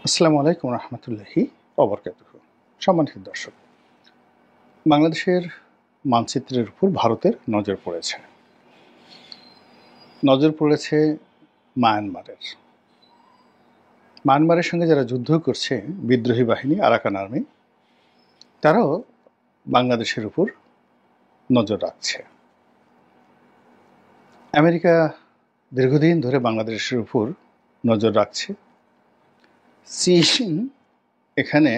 আসসালামু আলাইকুম রহমতুল্লাহি ওবরকাতুহু। সম্মানিত দর্শক, বাংলাদেশের মানচিত্রের উপর ভারতের নজর পড়েছে। নজর পড়েছে মায়ানমারের। মায়ানমারের সঙ্গে যারা যুদ্ধ করছে, বিদ্রোহী বাহিনী আরাকান আর্মি, তারাও বাংলাদেশের উপর নজর রাখছে। আমেরিকা দীর্ঘদিন ধরে বাংলাদেশের উপর নজর রাখছে। চীন এখানে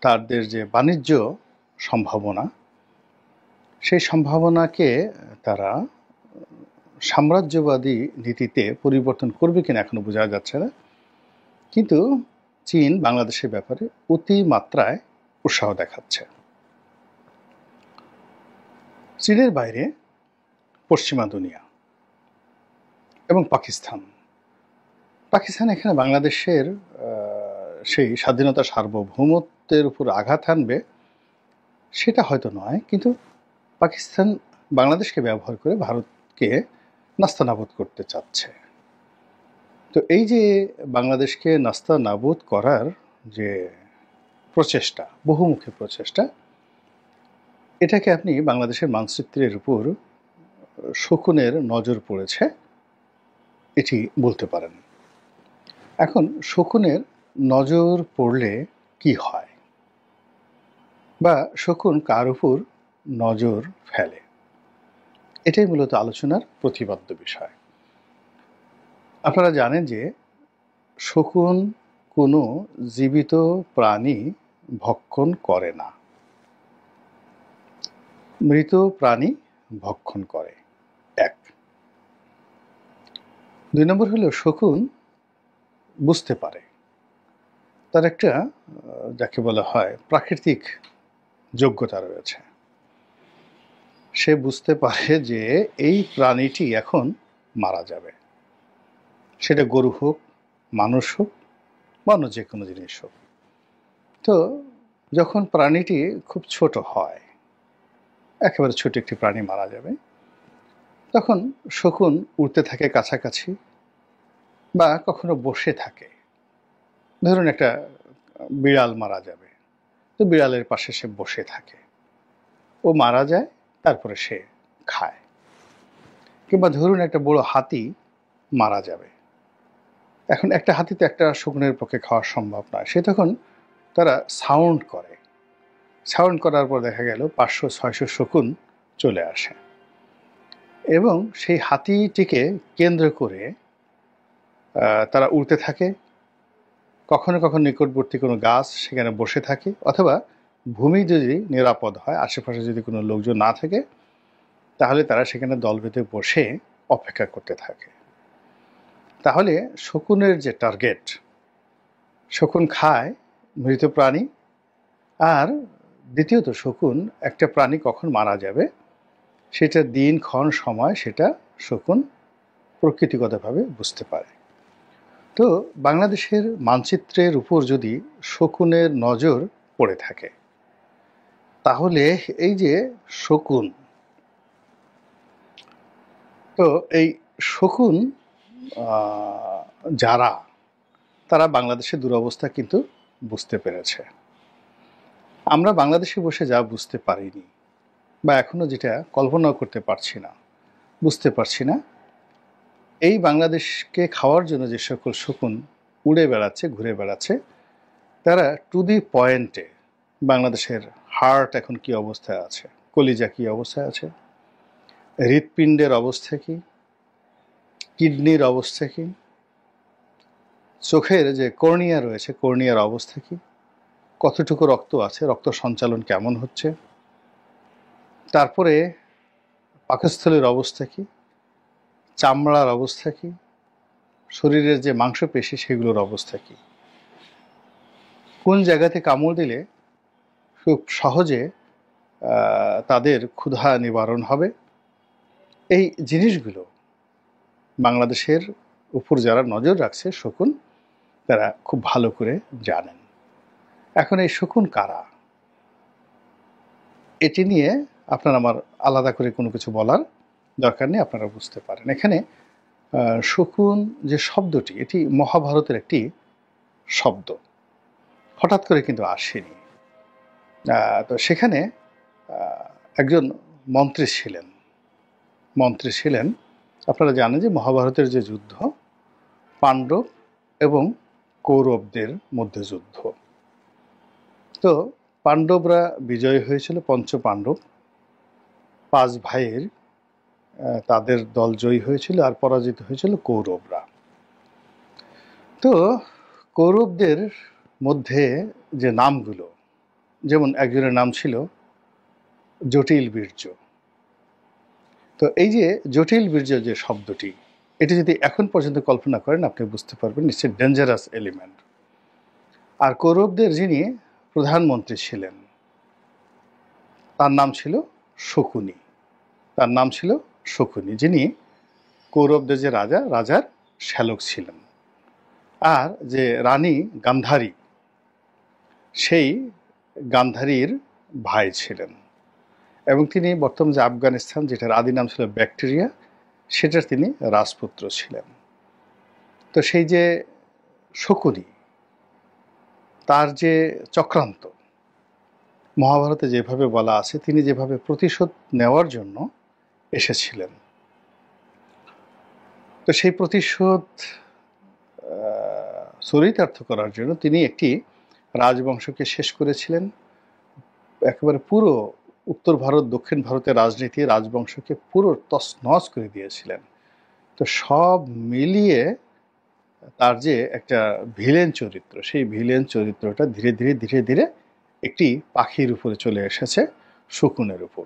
তাদের যে বাণিজ্য সম্ভাবনা, সেই সম্ভাবনাকে তারা সাম্রাজ্যবাদী নীতিতে পরিবর্তন করবে কিনা এখনো বোঝা যাচ্ছে না। কিন্তু চীন বাংলাদেশের ব্যাপারে অতিমাত্রায় উৎসাহ দেখাচ্ছে। চীনের বাইরে পশ্চিমা দুনিয়া এবং পাকিস্তান এখানে বাংলাদেশের সেই স্বাধীনতা সার্বভৌমত্বের উপর আঘাত আনবে সেটা হয়তো নয়, কিন্তু পাকিস্তান বাংলাদেশকে ব্যবহার করে ভারতকে নাস্তানাবুদ করতে চাচ্ছে। তো এই যে বাংলাদেশকে নাস্তানাবুদ করার যে প্রচেষ্টা, বহুমুখী প্রচেষ্টা, এটাকে আপনি বাংলাদেশের মানচিত্রের উপর শকুনের নজর পড়েছে এটি বলতে পারেন। এখন শকুনের নজর পড়লে কি হয়, বা শকুন কার উপর নজর ফেলে, এটাই মূলত আলোচনার প্রতিপাদ্য বিষয়। আপনারা জানেন যে শকুন কোনো জীবিত প্রাণী ভক্ষণ করে না, মৃত প্রাণী ভক্ষণ করে। এক। 2 নম্বর হলো শকুন বুঝতে পারে, তার একটা যাকে বলা হয় প্রাকৃতিক যোগ্যতা রয়েছে। সে বুঝতে পারে যে এই প্রাণীটি এখন মারা যাবে, সেটা গরু হোক, মানুষ হোক, বা অন্য যে কোনো জিনিস হোক। তো যখন প্রাণীটি খুব ছোট হয়, একেবারে ছোট একটি প্রাণী মারা যাবে, তখন শকুন উড়তে থাকে কাছাকাছি, বা কখনো বসে থাকে। ধরুন একটা বিড়াল মারা যাবে, তো বিড়ালের পাশে সে বসে থাকে, ও মারা যায়, তারপরে সে খায়। কিংবা ধরুন একটা বড় হাতি মারা যাবে, এখন একটা হাতিতে একটা শকুনের পক্ষে খাওয়া সম্ভব নয়, সে তখন তারা সাউন্ড করে। সাউন্ড করার পর দেখা গেল 500-600 শকুন চলে আসে, এবং সেই হাতিটিকে কেন্দ্র করে তারা উড়তে থাকে। কখনো কখনো নিকটবর্তী কোনো গাছ সেখানে বসে থাকে, অথবা ভূমি যদি নিরাপদ হয়, আশেপাশে যদি কোনো লোকজন না থাকে, তাহলে তারা সেখানে দল বেঁধে বসে অপেক্ষা করতে থাকে। তাহলে শকুনের যে টার্গেট, শকুন খায় মৃত প্রাণী, আর দ্বিতীয়ত শকুন একটা প্রাণী কখন মারা যাবে সেটা দিনক্ষণ সময় সেটা শকুন প্রকৃতিগতভাবে বুঝতে পারে। তো বাংলাদেশের মানচিত্রের উপর যদি শকুনের নজর পড়ে থাকে, তাহলে এই যে শকুন, তো এই শকুন যারা, তারা বাংলাদেশের দুরবস্থা কিন্তু বুঝতে পেরেছে। আমরা বাংলাদেশে বসে যা বুঝতে পারিনি, বা এখনো যেটা কল্পনাও করতে পারছি না, বুঝতে পারছি না, এই বাংলাদেশকে খাওয়ার জন্য যে সকল শকুন উড়ে বেড়াচ্ছে, ঘুরে বেড়াচ্ছে, তারা টু দি পয়েন্টে বাংলাদেশের হার্ট এখন কি অবস্থায় আছে, কলিজা কি অবস্থায় আছে, হৃৎপিণ্ডের অবস্থা কি, কিডনির অবস্থা কি, চোখের যে কর্নিয়া রয়েছে, কর্নিয়ার অবস্থা কি, কতটুকু রক্ত আছে, রক্ত সঞ্চালন কেমন হচ্ছে, তারপরে পাকস্থলীর অবস্থা কি, চামড়ার অবস্থা কি, শরীরের যে মাংসপেশি সেগুলোর অবস্থা কি, কোন জায়গাতে কামড় দিলে খুব সহজে তাদের ক্ষুধা নিবারণ হবে, এই জিনিসগুলো বাংলাদেশের উপর যারা নজর রাখছে শকুন, তারা খুব ভালো করে জানেন। এখন এই শকুন কারা, এটি নিয়ে আপনার আমার আলাদা করে কোনো কিছু বলার দরকার নেই, আপনারা বুঝতে পারেন। এখানে শকুন যে শব্দটি, এটি মহাভারতের একটি শব্দ, হঠাৎ করে কিন্তু আসেনি। তো সেখানে একজন মন্ত্রী ছিলেন। আপনারা জানেন যে মহাভারতের যে যুদ্ধ, পাণ্ডব এবং কৌরবদের মধ্যে যুদ্ধ। তো পাণ্ডবরা বিজয়ী হয়েছিল, পঞ্চপাণ্ডব 5 ভাইয়ের তাদের দল জয়ী হয়েছিল, আর পরাজিত হয়েছিল কৌরবরা। তো কৌরবদের মধ্যে যে নামগুলো, যেমন একজনের নাম ছিল জটিল বীর্য। তো এই যে জটিল বীর্য যে শব্দটি, এটি যদি এখন পর্যন্ত কল্পনা করেন আপনি বুঝতে পারবেন নিশ্চয়ই ডেঞ্জারাস এলিমেন্ট। আর কৌরবদের যিনি প্রধানমন্ত্রী ছিলেন তার নাম ছিল শকুনি, যিনি কৌরবদের যে রাজার শ্যালক ছিলেন। আর যে রানী গান্ধারী, সেই গান্ধারীর ভাই ছিলেন, এবং তিনি বর্তমান যে আফগানিস্তান, যেটার আদি নাম ছিল ব্যাকটেরিয়া, সেটার তিনি রাজপুত্র ছিলেন। তো সেই যে শকুনি, তার যে চক্রান্ত, মহাভারতে যেভাবে বলা আছে, তিনি যেভাবে প্রতিশোধ নেওয়ার জন্য এসেছিলেন, তো সেই প্রতিশোধ চরিতার্থ করার জন্য তিনি একটি রাজবংশকে শেষ করেছিলেন। একেবারে পুরো উত্তর ভারত, দক্ষিণ ভারতের রাজনীতি, রাজবংশকে পুরো তছনছ করে দিয়েছিলেন। তো সব মিলিয়ে তার যে একটা ভিলেন চরিত্র, সেই ভিলেন চরিত্রটা ধীরে ধীরে একটি পাখির উপরে চলে এসেছে, শকুনের উপর।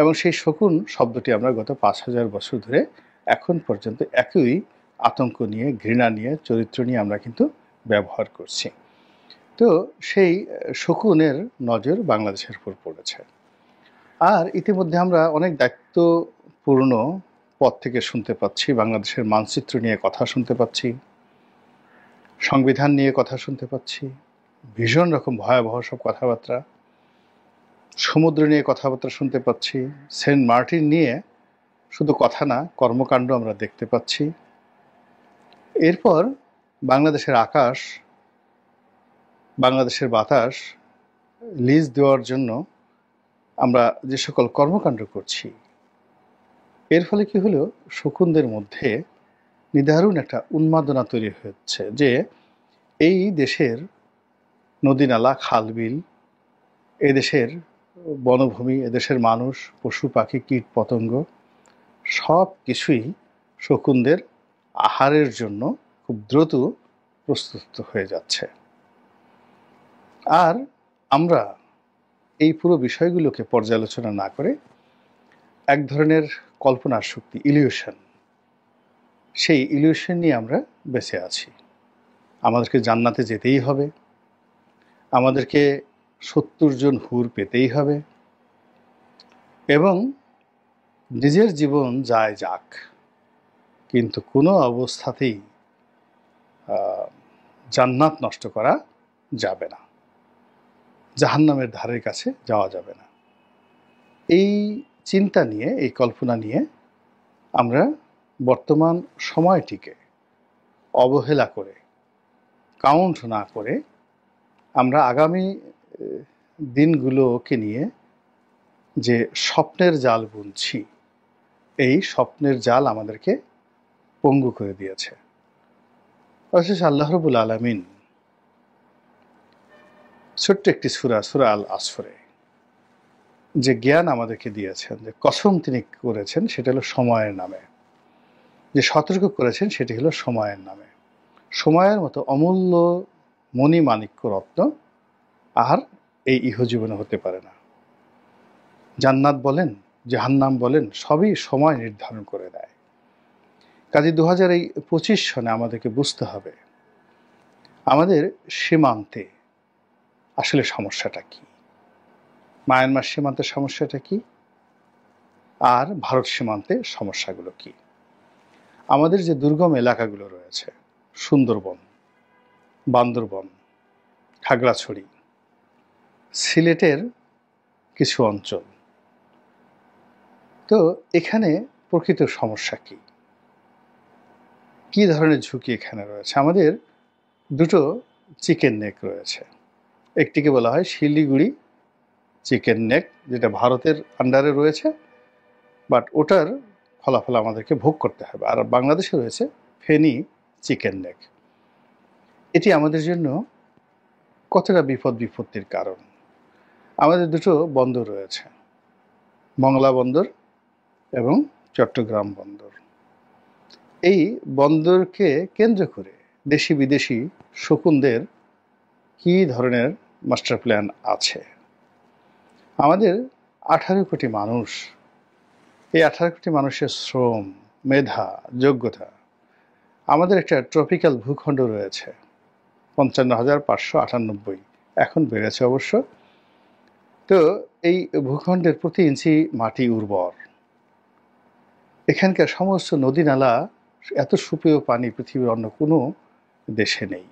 এবং সেই শকুন শব্দটি আমরা গত 5000 বছর ধরে এখন পর্যন্ত একই আতঙ্ক নিয়ে, ঘৃণা নিয়ে, চরিত্র নিয়ে আমরা কিন্তু ব্যবহার করছি। তো সেই শকুনের নজর বাংলাদেশের উপর পড়েছে। আর ইতিমধ্যে আমরা অনেক দায়িত্বপূর্ণ পদ থেকে শুনতে পাচ্ছি, বাংলাদেশের মানচিত্র নিয়ে কথা শুনতে পাচ্ছি, সংবিধান নিয়ে কথা শুনতে পাচ্ছি, ভীষণ রকম ভয়াবহ সব কথাবার্তা, সমুদ্র নিয়ে কথাবার্তা শুনতে পাচ্ছি, সেন্ট মার্টিন নিয়ে শুধু কথা না, কর্মকাণ্ড আমরা দেখতে পাচ্ছি। এরপর বাংলাদেশের আকাশ, বাংলাদেশের বাতাস লিজ দেওয়ার জন্য আমরা যে সকল কর্মকাণ্ড করছি, এর ফলে কি হলো, শকুনদের মধ্যে নিদারুণ একটা উন্মাদনা তৈরি হচ্ছে যে এই দেশের নদী নালা, খাল বিল, এদেশের বনভূমি, এদেশের মানুষ, পশু পাখি, কীট পতঙ্গ সব কিছুই শকুনদের আহারের জন্য খুব দ্রুত প্রস্তুত হয়ে যাচ্ছে। আর আমরা এই পুরো বিষয়গুলোকে পর্যালোচনা না করে এক ধরনের কল্পনার শক্তি, ইলিউশন, সেই ইলিউশন নিয়ে আমরা বেঁচে আছি। আমাদেরকে জান্নাতে যেতেই হবে, আমাদেরকে 70 জন হুর পেতেই হবে, এবং নিজের জীবন যায় যাক, কিন্তু কোনো অবস্থাতেই জান্নাত নষ্ট করা যাবে না, জাহান্নামের ধারের কাছে যাওয়া যাবে না। এই চিন্তা নিয়ে, এই কল্পনা নিয়ে আমরা বর্তমান সময়টিকে অবহেলা করে, কাউন্ট না করে, আমরা আগামী দিনগুলোকে নিয়ে যে স্বপ্নের জাল বুনছি, এই স্বপ্নের জাল আমাদেরকে পঙ্গু করে দিয়েছে। অবশেষে আল্লাহ রাব্বুল আলামিন ছোট্ট একটি সূরা আল আসরে যে জ্ঞান আমাদেরকে দিয়েছেন, যে কসম তিনি করেছেন, সেটা হলো সময়ের নামে, যে সতর্ক করেছেন সেটি হলো সময়ের নামে। সময়ের মতো অমূল্য মণিমাণিক্য রত্ন আর এই ইহজীবনে হতে পারে না। জান্নাত বলেন, জাহান্নাম বলেন, সবই সময় নির্ধারণ করে দেয়। কাজে 2025 সনে আমাদেরকে বুঝতে হবে আমাদের সীমান্তে আসলে সমস্যাটা কি, মায়ানমার সীমান্তের সমস্যাটা কি, আর ভারত সীমান্তে সমস্যাগুলো কি। আমাদের যে দুর্গম এলাকাগুলো রয়েছে, সুন্দরবন, বান্দরবন, খাগড়াছড়ি, সিলেটের কিছু অঞ্চল, তো এখানে প্রকৃত সমস্যা কি, কী ধরনের ঝুঁকি এখানে রয়েছে। আমাদের দুটো চিকেন নেক রয়েছে। একটিকে বলা হয় শিলিগুড়ি চিকেন নেক, যেটা ভারতের আন্ডারে রয়েছে, বাট ওটার ফলাফল আমাদেরকে ভোগ করতে হবে। আর বাংলাদেশে রয়েছে ফেনী চিকেন নেক। এটি আমাদের জন্য কতটা বিপদ বিপত্তির কারণ। আমাদের দুটো বন্দর রয়েছে, মংলা বন্দর এবং চট্টগ্রাম বন্দর। এই বন্দরকে কেন্দ্র করে দেশি বিদেশি শকুনদের কী ধরনের মাস্টার প্ল্যান আছে। আমাদের 18 কোটি মানুষ, এই 18 কোটি মানুষের শ্রম, মেধা, যোগ্যতা, আমাদের একটা ট্রপিক্যাল ভূখণ্ড রয়েছে 55,598, এখন বেড়েছে অবশ্য। তো এই ভূখণ্ডের প্রতি ইঞ্চি মাটি উর্বর। এখানকার সমস্ত নদী নালা, এত সুপেয় পানি পৃথিবীর অন্য কোনো দেশে নেই।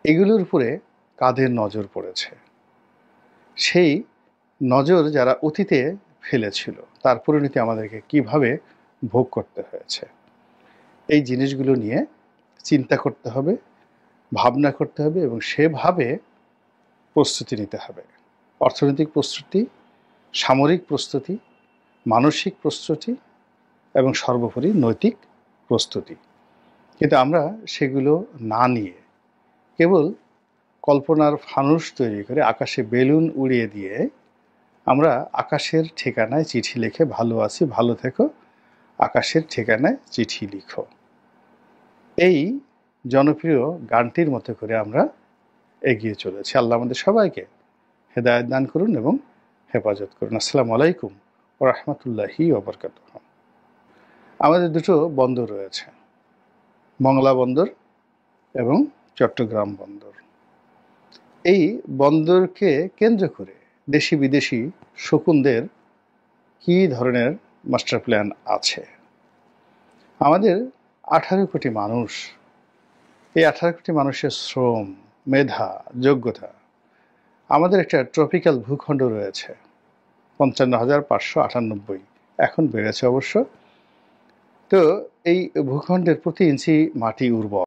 এগুলোর উপরে কাদের নজর পড়েছে? সেই নজর যারা অতীতে ফেলেছিল, তার পরিণতি আমাদেরকে কিভাবে ভোগ করতে হয়েছে, এই জিনিসগুলো নিয়ে চিন্তা করতে হবে, ভাবনা করতে হবে এবং সেভাবে প্রস্তুতি নিতে হবে। অর্থনৈতিক প্রস্তুতি, সামরিক প্রস্তুতি, মানসিক প্রস্তুতি এবং সর্বোপরি নৈতিক প্রস্তুতি। কিন্তু আমরা সেগুলো না নিয়ে কেবল কল্পনার ফানুস তৈরি করে আকাশে বেলুন উড়িয়ে দিয়ে আমরা আকাশের ঠিকানায় চিঠি লিখে ভালো আছি, ভালো থেকো, আকাশের ঠিকানায় চিঠি লিখো, এই জনপ্রিয় গানটির মতো করে আমরা এগিয়ে চলেছি। আল্লাহ আমাদের সবাইকে হেদায়েত দান করুন এবং হেফাজত করুন। আসসালামু আলাইকুম ওয়া রাহমাতুল্লাহি ওয়া বারাকাতুহু। আমাদের দুটো বন্দর রয়েছে, মংলা বন্দর এবং চট্টগ্রাম বন্দর। এই বন্দরকে কেন্দ্র করে দেশি বিদেশি শকুনদের কী ধরনের মাস্টার প্ল্যান আছে। আমাদের 18 কোটি মানুষ, এই 18 কোটি মানুষের শ্রম, মেধা, যোগ্যতা, আমাদের একটা ট্রপিক্যাল ভূখণ্ড রয়েছে 55,598, এখন বেড়েছে অবশ্য। তো এই ভূখণ্ডের প্রতি ইঞ্চি মাটি উর্বর।